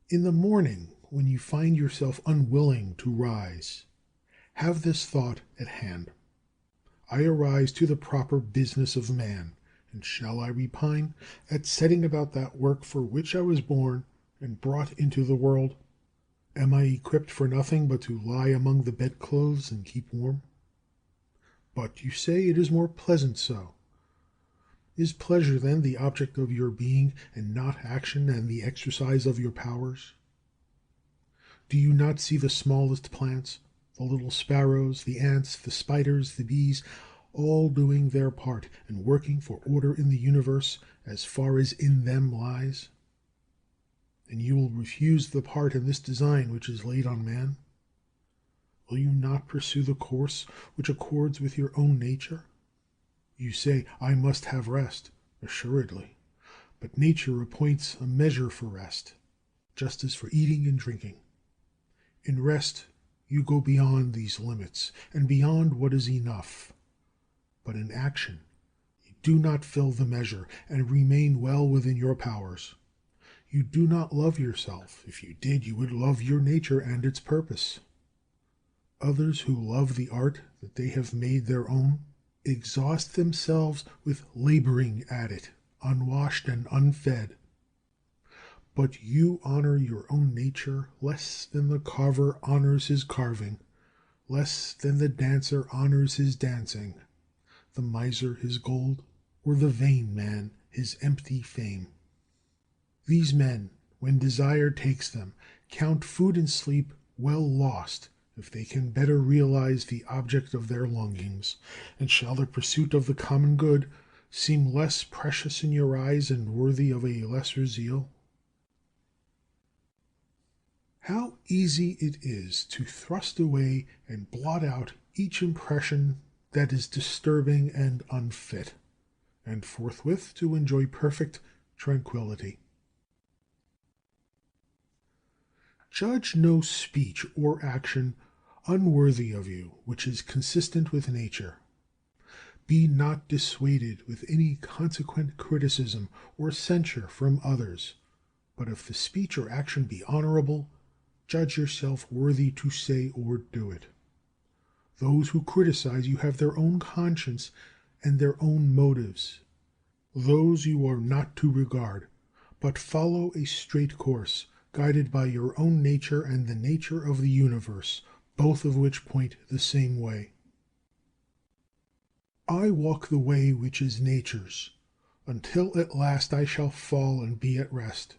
In the morning, when you find yourself unwilling to rise, have this thought at hand: I arise to the proper business of man, and shall I repine at setting about that work for which I was born and brought into the world? Am I equipped for nothing but to lie among the bedclothes and keep warm? But you say it is more pleasant so. Is pleasure then the object of your being, and not action and the exercise of your powers? Do you not see the smallest plants, the little sparrows, the ants, the spiders, the bees, all doing their part and working for order in the universe as far as in them lies? And you will refuse the part in this design which is laid on man? Will you not pursue the course which accords with your own nature? You say, I must have rest. Assuredly. But nature appoints a measure for rest, just as for eating and drinking. In rest you go beyond these limits, and beyond what is enough. But in action you do not fill the measure, and remain well within your powers. You do not love yourself. If you did, you would love your nature and its purpose. Others who love the art that they have made their own exhaust themselves with laboring at it, unwashed and unfed. But you honor your own nature less than the carver honors his carving, less than the dancer honors his dancing, the miser his gold, or the vain man his empty fame. These men, when desire takes them, count food and sleep well lost if they can better realize the object of their longings. And shall the pursuit of the common good seem less precious in your eyes and worthy of a lesser zeal? How easy it is to thrust away and blot out each impression that is disturbing and unfit, and forthwith to enjoy perfect tranquillity. Judge no speech or action unworthy of you which is consistent with nature. Be not dissuaded with any consequent criticism or censure from others, but if the speech or action be honorable, judge yourself worthy to say or do it. Those who criticize you have their own conscience and their own motives. Those you are not to regard, but follow a straight course, guided by your own nature and the nature of the universe, both of which point the same way. I walk the way which is nature's, until at last I shall fall and be at rest.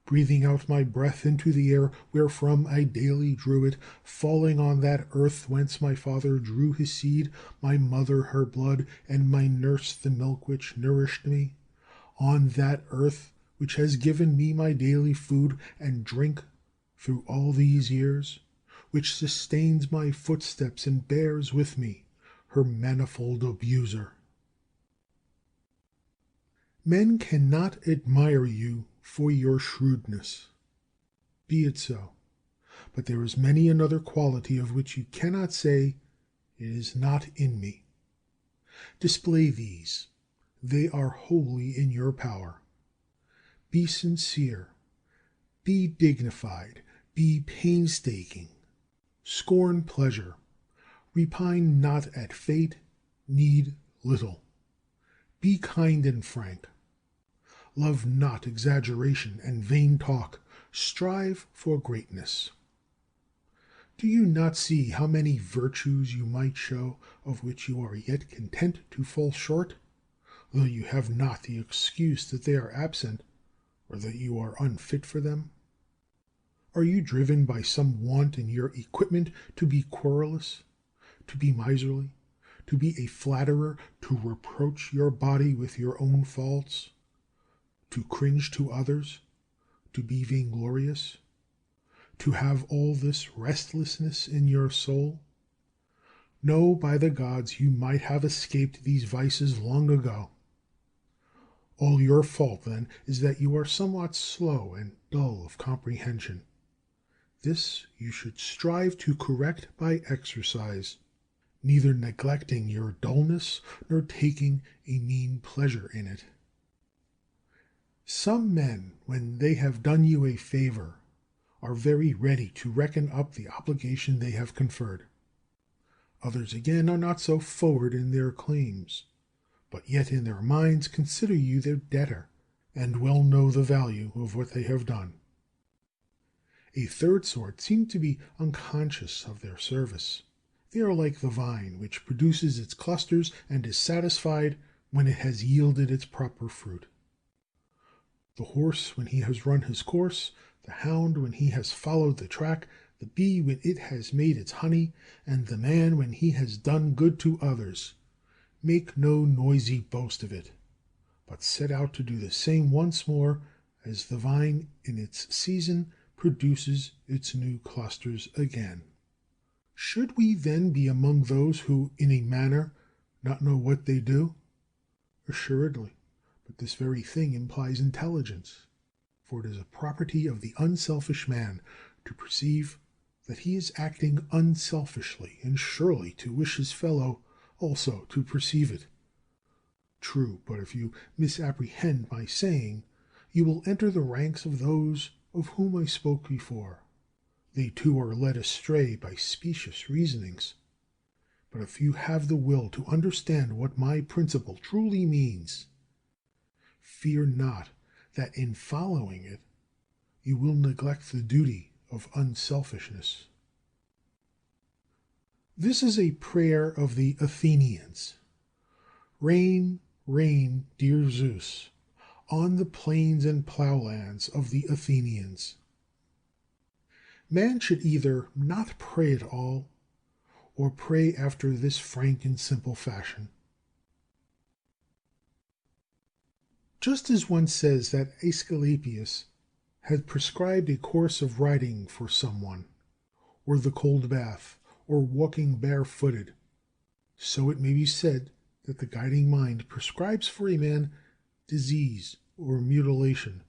Breathing out my breath into the air wherefrom I daily drew it, falling on that earth whence my father drew his seed, my mother her blood, and my nurse the milk which nourished me, on that earth which has given me my daily food and drink through all these years, which sustains my footsteps and bears with me her manifold abuser. Men cannot admire you for your shrewdness. Be it so. But there is many another quality of which you cannot say, it is not in me. Display these. They are wholly in your power. Be sincere. Be dignified. Be painstaking. Scorn pleasure. Repine not at fate. Need little. Be kind and frank. Love not exaggeration and vain talk. Strive for greatness. Do you not see how many virtues you might show, of which you are yet content to fall short, though you have not the excuse that they are absent, or that you are unfit for them? Are you driven by some want in your equipment to be querulous, to be miserly, to be a flatterer, to reproach your body with your own faults, to cringe to others, to be vainglorious, to have all this restlessness in your soul? No, by the gods, you might have escaped these vices long ago. All your fault, then, is that you are somewhat slow and dull of comprehension. This you should strive to correct by exercise, neither neglecting your dullness nor taking a mean pleasure in it. Some men, when they have done you a favor, are very ready to reckon up the obligation they have conferred. Others again are not so forward in their claims, but yet in their minds consider you their debtor, and well know the value of what they have done. A third sort seem to be unconscious of their service. They are like the vine, which produces its clusters and is satisfied when it has yielded its proper fruit. The horse when he has run his course, the hound when he has followed the track, the bee when it has made its honey, and the man when he has done good to others, make no noisy boast of it, but set out to do the same once more, as the vine in its season produces its new clusters again. Should we then be among those who, in a manner, not know what they do? Assuredly, but this very thing implies intelligence, for it is a property of the unselfish man to perceive that he is acting unselfishly, and surely to wish his fellow also to perceive it. True, but if you misapprehend my saying, you will enter the ranks of those of whom I spoke before. They too are led astray by specious reasonings. But if you have the will to understand what my principle truly means, fear not that in following it you will neglect the duty of unselfishness. This is a prayer of the Athenians. Rain, rain, dear Zeus, on the plains and plowlands of the Athenians. Man should either not pray at all, or pray after this frank and simple fashion. Just as one says that Aesculapius had prescribed a course of riding for someone, or the cold bath, or walking barefooted, so it may be said that the guiding mind prescribes for a man disease, or mutilation,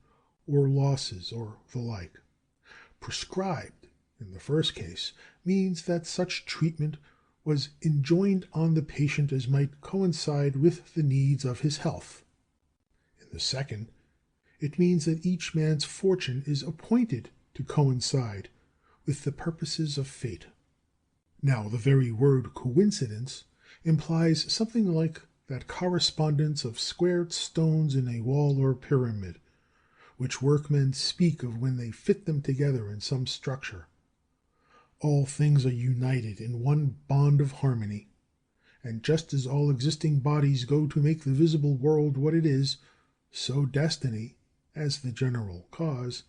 or losses, or the like. Prescribed, in the first case, means that such treatment was enjoined on the patient as might coincide with the needs of his health. In the second, it means that each man's fortune is appointed to coincide with the purposes of fate. Now, the very word coincidence implies something like that correspondence of squared stones in a wall or pyramid, which workmen speak of when they fit them together in some structure. All things are united in one bond of harmony, and just as all existing bodies go to make the visible world what it is, so destiny, as the general cause,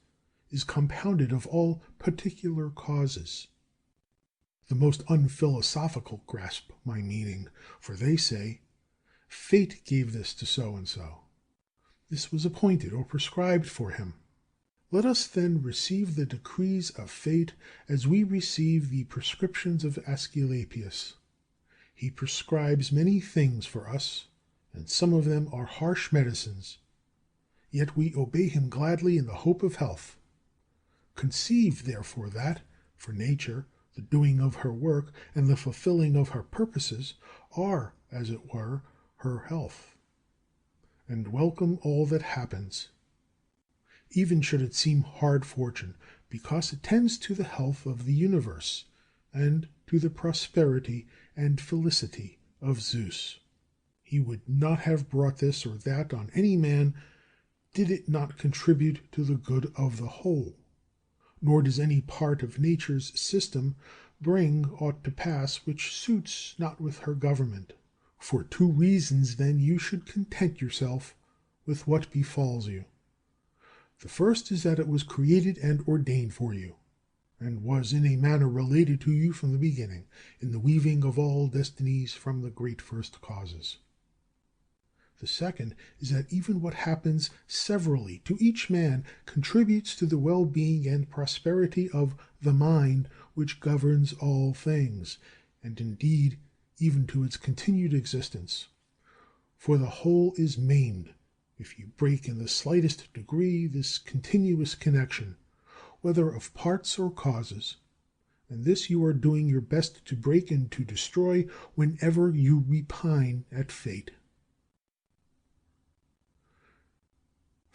is compounded of all particular causes. The most unphilosophical grasp my meaning, for they say, fate gave this to so-and-so. This was appointed or prescribed for him. Let us then receive the decrees of fate as we receive the prescriptions of Aesculapius. He prescribes many things for us, and some of them are harsh medicines, yet we obey him gladly in the hope of health. Conceive, therefore, that, for nature, the doing of her work and the fulfilling of her purposes are, as it were, her health, and welcome all that happens, even should it seem hard fortune, because it tends to the health of the universe, and to the prosperity and felicity of Zeus. He would not have brought this or that on any man did it not contribute to the good of the whole, nor does any part of nature's system bring aught to pass which suits not with her government. For two reasons then you should content yourself with what befalls you. The first is that it was created and ordained for you, and was in a manner related to you from the beginning, in the weaving of all destinies from the great first causes. The second is that even what happens severally to each man contributes to the well-being and prosperity of the mind which governs all things, and indeed even to its continued existence. For the whole is maimed if you break in the slightest degree this continuous connection, whether of parts or causes, and this you are doing your best to break and to destroy whenever you repine at fate.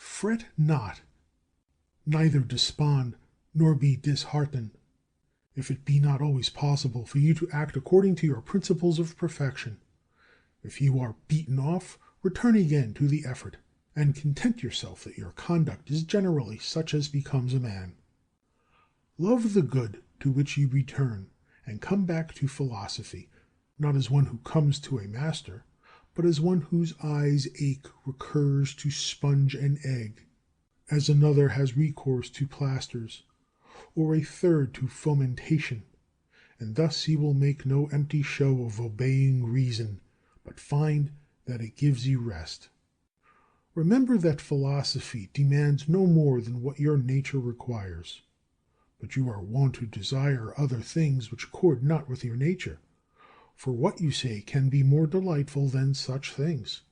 Fret not, neither despond, nor be disheartened, if it be not always possible for you to act according to your principles of perfection. If you are beaten off, return again to the effort, and content yourself that your conduct is generally such as becomes a man. Love the good to which you return, and come back to philosophy, not as one who comes to a master, but as one whose eyes ache recurs to sponge and egg, as another has recourse to plasters, or a third to fomentation, and thus he will make no empty show of obeying reason, but find that it gives you rest. Remember that philosophy demands no more than what your nature requires, but you are wont to desire other things which accord not with your nature. For what, you say, can be more delightful than such things?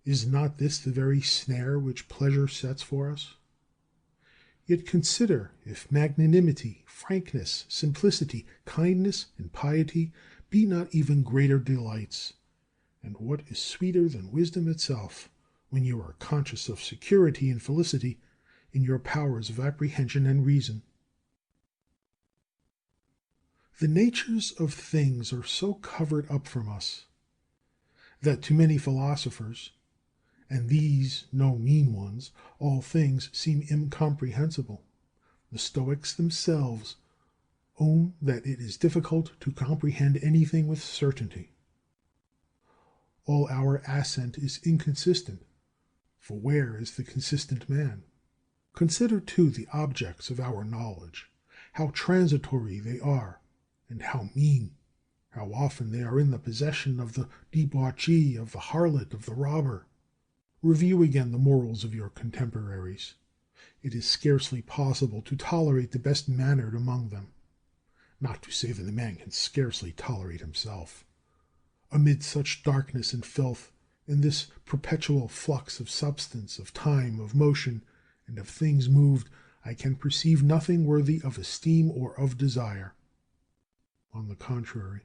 Is not this the very snare which pleasure sets for us? Yet consider if magnanimity, frankness, simplicity, kindness, and piety be not even greater delights, and what is sweeter than wisdom itself, when you are conscious of security and felicity in your powers of apprehension and reason. The natures of things are so covered up from us, that to many philosophers, and these no mean ones, all things seem incomprehensible. The Stoics themselves own that it is difficult to comprehend anything with certainty. All our assent is inconsistent, for where is the consistent man? Consider, too, the objects of our knowledge, how transitory they are, and how mean, how often they are in the possession of the debauchee, of the harlot, of the robber. Review again the morals of your contemporaries. It is scarcely possible to tolerate the best mannered among them, not to say that the man can scarcely tolerate himself. Amid such darkness and filth, in this perpetual flux of substance, of time, of motion, and of things moved, I can perceive nothing worthy of esteem or of desire. On the contrary,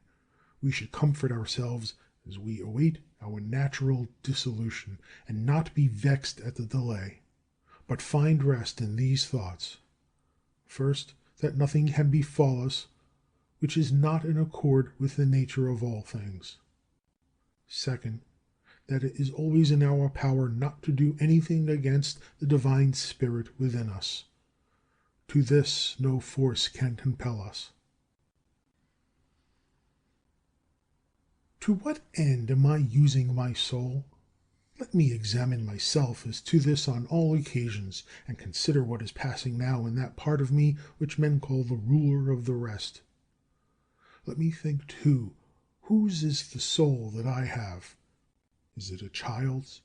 we should comfort ourselves as we await our natural dissolution, and not be vexed at the delay, but find rest in these thoughts: first, that nothing can befall us which is not in accord with the nature of all things; second, that it is always in our power not to do anything against the divine spirit within us. To this no force can compel us. To what end am I using my soul? Let me examine myself as to this on all occasions, and consider what is passing now in that part of me which men call the ruler of the rest. Let me think, too, whose is the soul that I have? Is it a child's?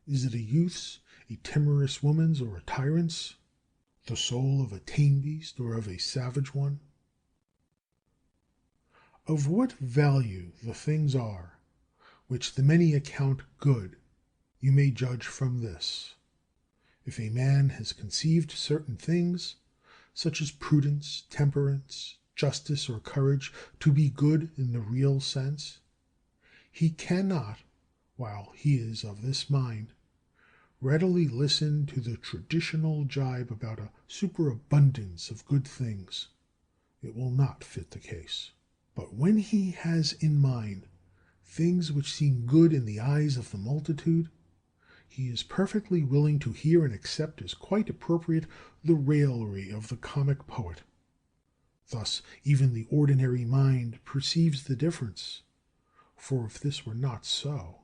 Is it a youth's, a timorous woman's, or a tyrant's? The soul of a tame beast, or of a savage one? Of what value the things are which the many account good, you may judge from this: if a man has conceived certain things, such as prudence, temperance, justice, or courage, to be good in the real sense, he cannot, while he is of this mind, readily listen to the traditional jibe about a superabundance of good things. It will not fit the case. But when he has in mind things which seem good in the eyes of the multitude, he is perfectly willing to hear and accept as quite appropriate the raillery of the comic poet. Thus even the ordinary mind perceives the difference, for if this were not so,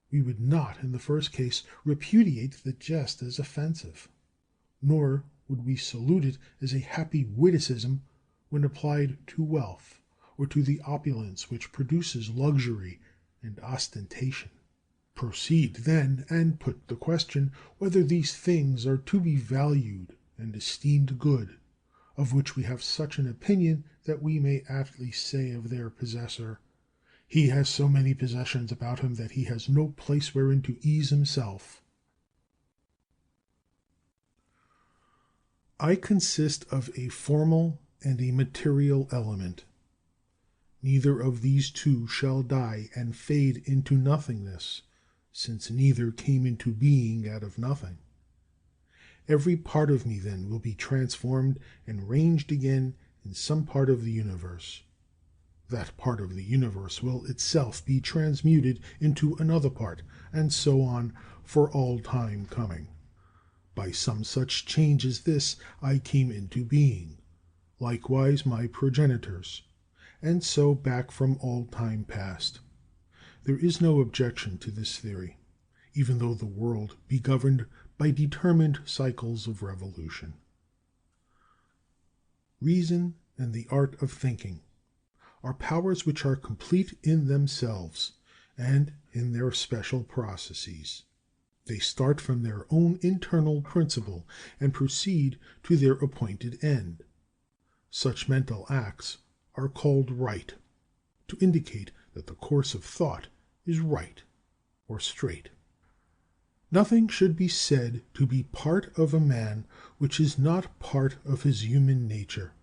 we would not in the first case repudiate the jest as offensive, nor would we salute it as a happy witticism when applied to wealth, or to the opulence which produces luxury and ostentation. Proceed, then, and put the question whether these things are to be valued and esteemed good, of which we have such an opinion that we may aptly say of their possessor, he has so many possessions about him that he has no place wherein to ease himself. I consist of a formal and a material element. Neither of these two shall die and fade into nothingness, since neither came into being out of nothing. Every part of me then will be transformed and ranged again in some part of the universe. That part of the universe will itself be transmuted into another part, and so on for all time coming. By some such change as this I came into being, likewise my progenitors, and so back from all time past. There is no objection to this theory, even though the world be governed by determined cycles of revolution. Reason and the art of thinking are powers which are complete in themselves and in their special processes. They start from their own internal principle and proceed to their appointed end. Such mental acts are called right, to indicate that the course of thought is right or straight. Nothing should be said to be part of a man which is not part of his human nature.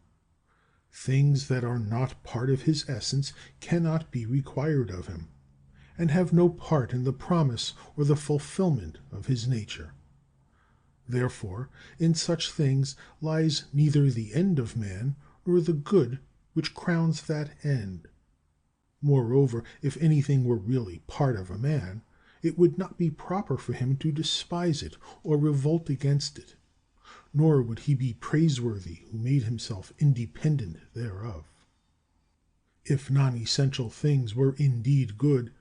Things that are not part of his essence cannot be required of him, and have no part in the promise or the fulfillment of his nature. Therefore, in such things lies neither the end of man nor the good which crowns that end. Moreover, if anything were really part of a man, it would not be proper for him to despise it or revolt against it, nor would he be praiseworthy who made himself independent thereof. If non-essential things were indeed good,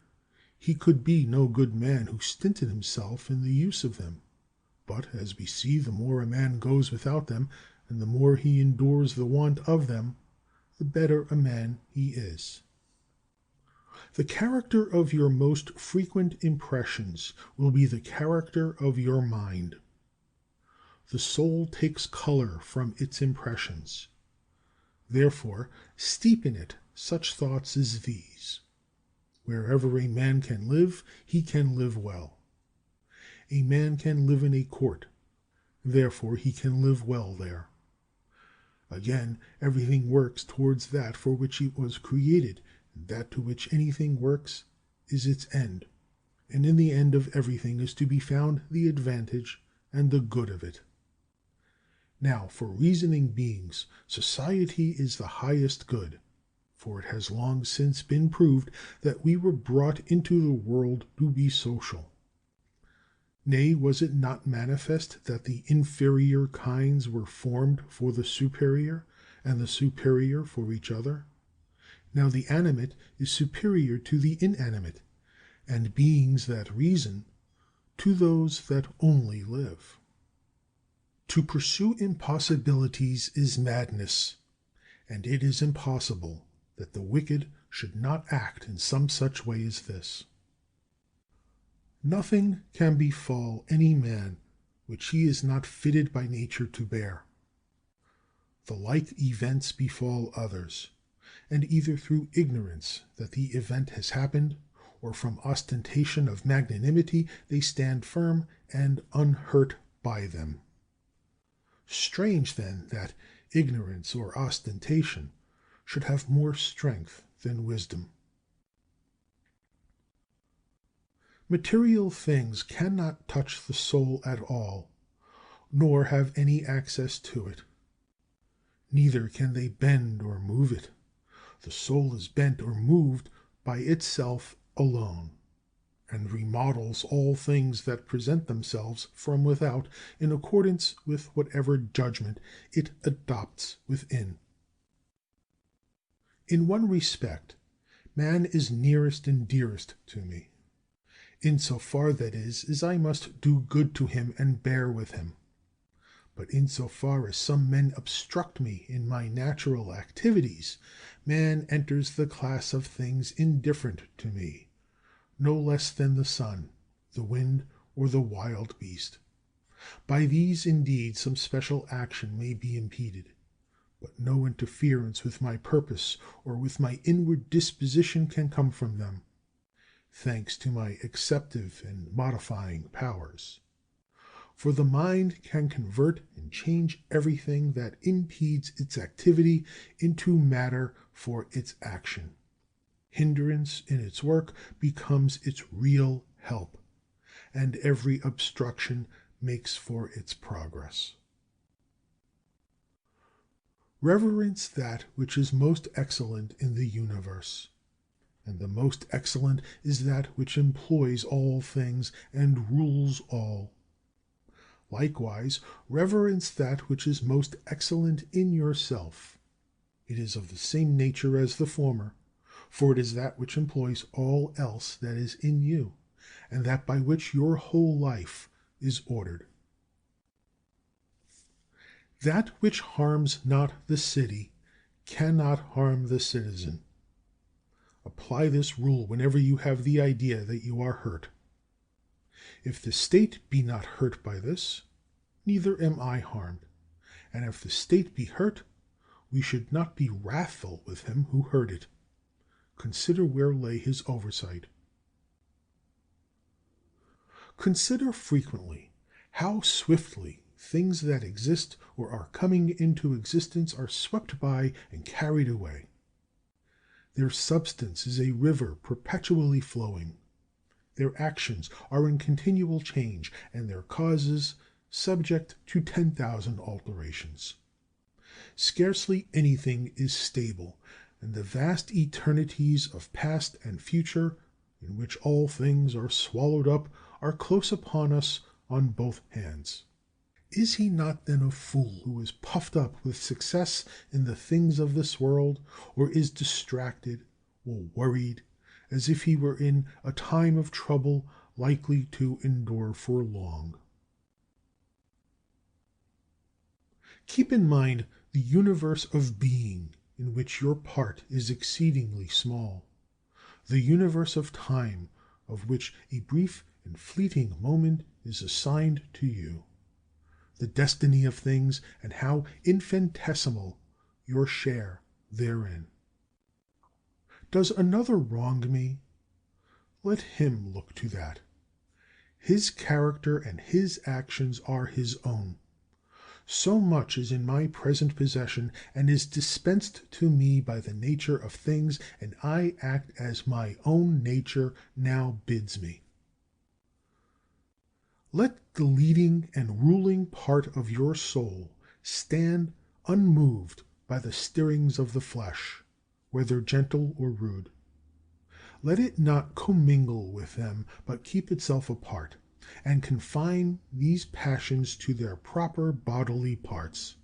he could be no good man who stinted himself in the use of them. But, as we see, the more a man goes without them, and the more he endures the want of them, the better a man he is. The character of your most frequent impressions will be the character of your mind. The soul takes color from its impressions. Therefore, steep in it such thoughts as these: wherever a man can live, he can live well. A man can live in a court, therefore he can live well there. Again, everything works towards that for which it was created, and that to which anything works is its end, and in the end of everything is to be found the advantage and the good of it. Now, for reasoning beings, society is the highest good, for it has long since been proved that we were brought into the world to be social. Nay, was it not manifest that the inferior kinds were formed for the superior, and the superior for each other? Now the animate is superior to the inanimate, and beings that reason to those that only live. To pursue impossibilities is madness, and it is impossible that the wicked should not act in some such way as this. Nothing can befall any man which he is not fitted by nature to bear. The like events befall others, and either through ignorance that the event has happened, or from ostentation of magnanimity, they stand firm and unhurt by them. Strange, then, that ignorance or ostentation should have more strength than wisdom. Material things cannot touch the soul at all, nor have any access to it. Neither can they bend or move it. The soul is bent or moved by itself alone, and remodels all things that present themselves from without in accordance with whatever judgment it adopts within. In one respect, man is nearest and dearest to me, in so far, that is, as I must do good to him and bear with him. But in so far as some men obstruct me in my natural activities, man enters the class of things indifferent to me, no less than the sun, the wind, or the wild beast. By these, indeed, some special action may be impeded, but no interference with my purpose or with my inward disposition can come from them, thanks to my acceptive and modifying powers. For the mind can convert and change everything that impedes its activity into matter for its action. Hindrance in its work becomes its real help, and every obstruction makes for its progress. Reverence that which is most excellent in the universe, and the most excellent is that which employs all things and rules all. Likewise, reverence that which is most excellent in yourself. It is of the same nature as the former, for it is that which employs all else that is in you, and that by which your whole life is ordered. That which harms not the city cannot harm the citizen. Apply this rule whenever you have the idea that you are hurt. If the state be not hurt by this, neither am I harmed. And if the state be hurt, we should not be wrathful with him who hurt it. Consider where lay his oversight. Consider frequently how swiftly things that exist or are coming into existence are swept by and carried away. Their substance is a river perpetually flowing. Their actions are in continual change, and their causes subject to 10,000 alterations. Scarcely anything is stable, and the vast eternities of past and future, in which all things are swallowed up, are close upon us on both hands. Is he not then a fool who is puffed up with success in the things of this world, or is distracted or worried, as if he were in a time of trouble likely to endure for long? Keep in mind the universe of being in which your part is exceedingly small, the universe of time of which a brief and fleeting moment is assigned to you, the destiny of things, and how infinitesimal your share therein. Does another wrong me? Let him look to that. His character and his actions are his own. So much is in my present possession, and is dispensed to me by the nature of things, and I act as my own nature now bids me. Let the leading and ruling part of your soul stand unmoved by the stirrings of the flesh, whether gentle or rude. Let it not commingle with them, but keep itself apart, and confine these passions to their proper bodily parts.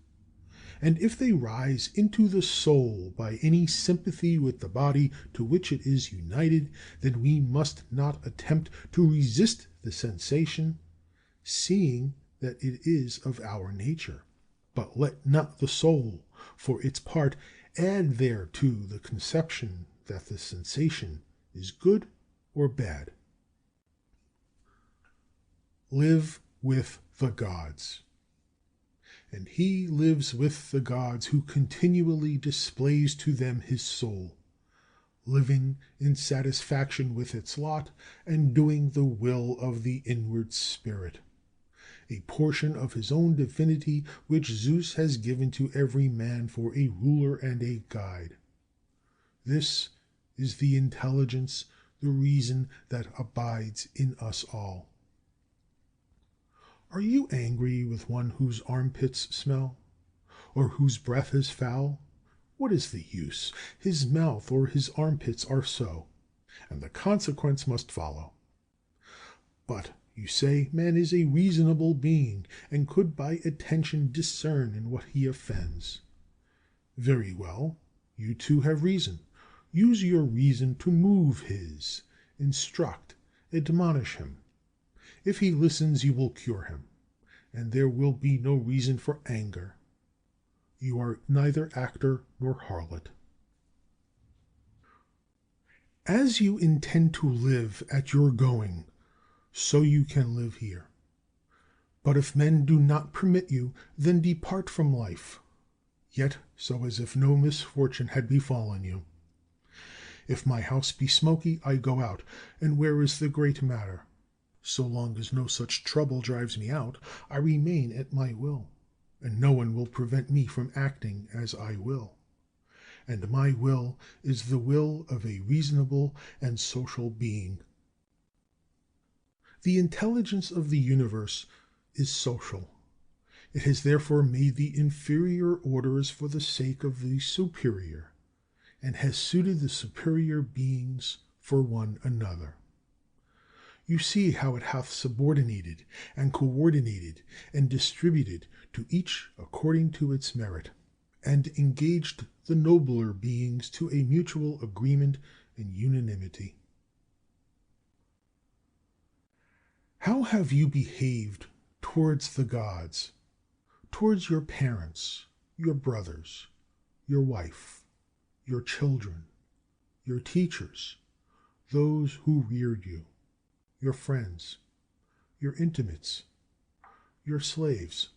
And if they rise into the soul by any sympathy with the body to which it is united, then we must not attempt to resist the sensation, seeing that it is of our nature. But let not the soul, for its part, add thereto the conception that the sensation is good or bad. Live with the gods. And he lives with the gods who continually displays to them his soul, living in satisfaction with its lot, and doing the will of the inward spirit, a portion of his own divinity which Zeus has given to every man for a ruler and a guide. This is the intelligence, the reason that abides in us all. Are you angry with one whose armpits smell, or whose breath is foul? What is the use? His mouth or his armpits are so, and the consequence must follow. But you say man is a reasonable being, and could by attention discern in what he offends. Very well, you too have reason. Use your reason to move his, instruct, admonish him. If he listens, you will cure him, and there will be no reason for anger. You are neither actor nor harlot. As you intend to live at your going, so you can live here. But if men do not permit you, then depart from life, yet so as if no misfortune had befallen you. If my house be smoky, I go out, and where is the great matter? So long as no such trouble drives me out, I remain at my will, and no one will prevent me from acting as I will. And my will is the will of a reasonable and social being. The intelligence of the universe is social. It has therefore made the inferior orders for the sake of the superior, and has suited the superior beings for one another. You see how it hath subordinated and coordinated and distributed to each according to its merit, and engaged the nobler beings to a mutual agreement and unanimity. How have you behaved towards the gods, towards your parents, your brothers, your wife, your children, your teachers, those who reared you, your friends, your intimates, your slaves?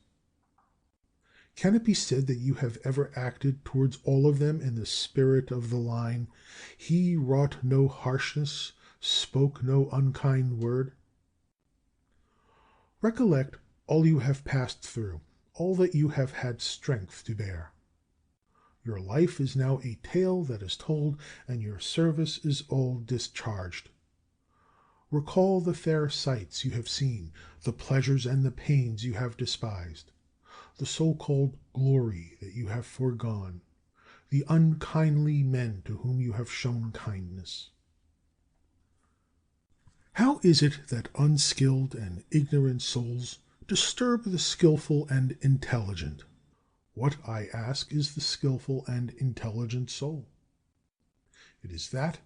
Can it be said that you have ever acted towards all of them in the spirit of the line, "He wrought no harshness, spoke no unkind word"? Recollect all you have passed through, all that you have had strength to bear. Your life is now a tale that is told, and your service is all discharged. Recall the fair sights you have seen, the pleasures and the pains you have despised, the so-called glory that you have foregone, the unkindly men to whom you have shown kindness. How is it that unskilled and ignorant souls disturb the skillful and intelligent? What, I ask, is the skillful and intelligent soul? It is that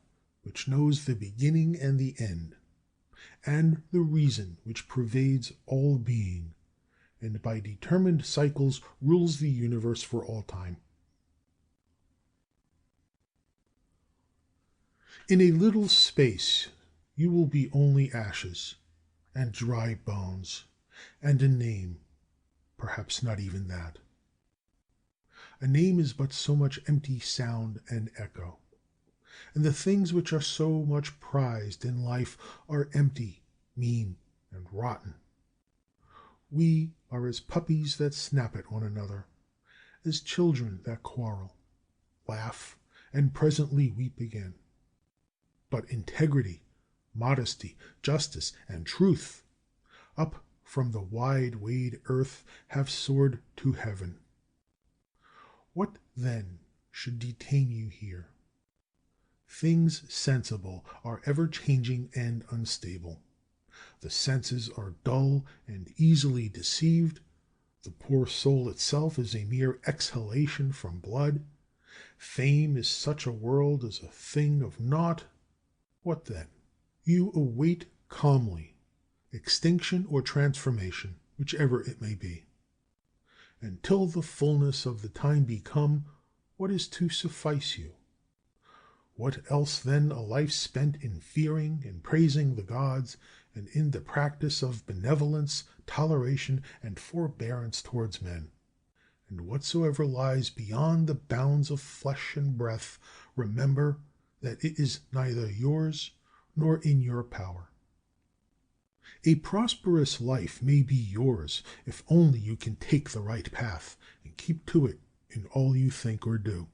which knows the beginning and the end, and the reason which pervades all being, and by determined cycles rules the universe for all time. In a little space you will be only ashes, and dry bones, and a name, perhaps not even that. A name is but so much empty sound and echo, and the things which are so much prized in life are empty, mean, and rotten. We are as puppies that snap at one another, as children that quarrel, laugh, and presently weep again. But integrity, modesty, justice, and truth, up from the wide-wayed earth, have soared to heaven. What, then, should detain you here? Things sensible are ever changing and unstable. The senses are dull and easily deceived. The poor soul itself is a mere exhalation from blood. Fame is such a world as a thing of naught. What then? You await calmly extinction or transformation, whichever it may be. Until the fullness of the time be come, what is to suffice you? What else then a life spent in fearing and praising the gods, and in the practice of benevolence, toleration, and forbearance towards men? And whatsoever lies beyond the bounds of flesh and breath, remember that it is neither yours nor in your power. A prosperous life may be yours if only you can take the right path and keep to it in all you think or do.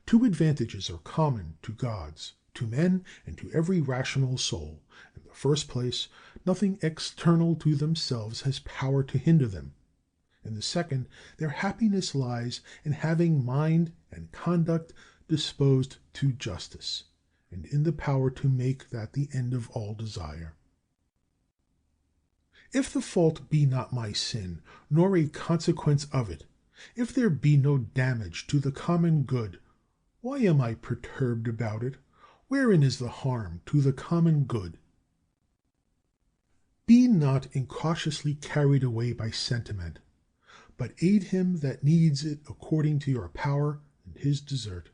Two advantages are common to gods, to men, and to every rational soul. In the first place, nothing external to themselves has power to hinder them. In the second, their happiness lies in having mind and conduct disposed to justice, and in the power to make that the end of all desire. If the fault be not my sin, nor a consequence of it, if there be no damage to the common good, why am I perturbed about it? Wherein is the harm to the common good? Be not incautiously carried away by sentiment, but aid him that needs it according to your power and his desert.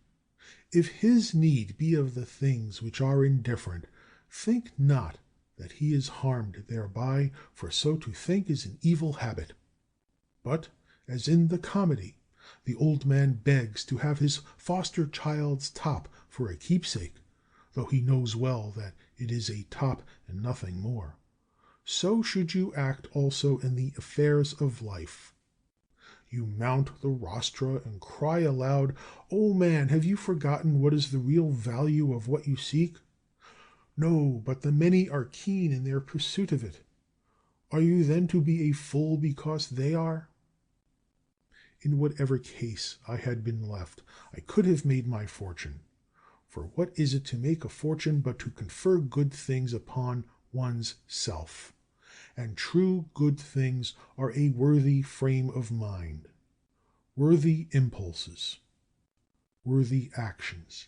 If his need be of the things which are indifferent, think not that he is harmed thereby, for so to think is an evil habit. But, as in the comedy, the old man begs to have his foster child's top for a keepsake, though he knows well that it is a top and nothing more, so should you act also in the affairs of life. You mount the rostra and cry aloud, "O man, have you forgotten what is the real value of what you seek?" No, but the many are keen in their pursuit of it. Are you then to be a fool because they are? In whatever case I had been left, I could have made my fortune. For what is it to make a fortune but to confer good things upon one's self? And true good things are a worthy frame of mind, worthy impulses, worthy actions,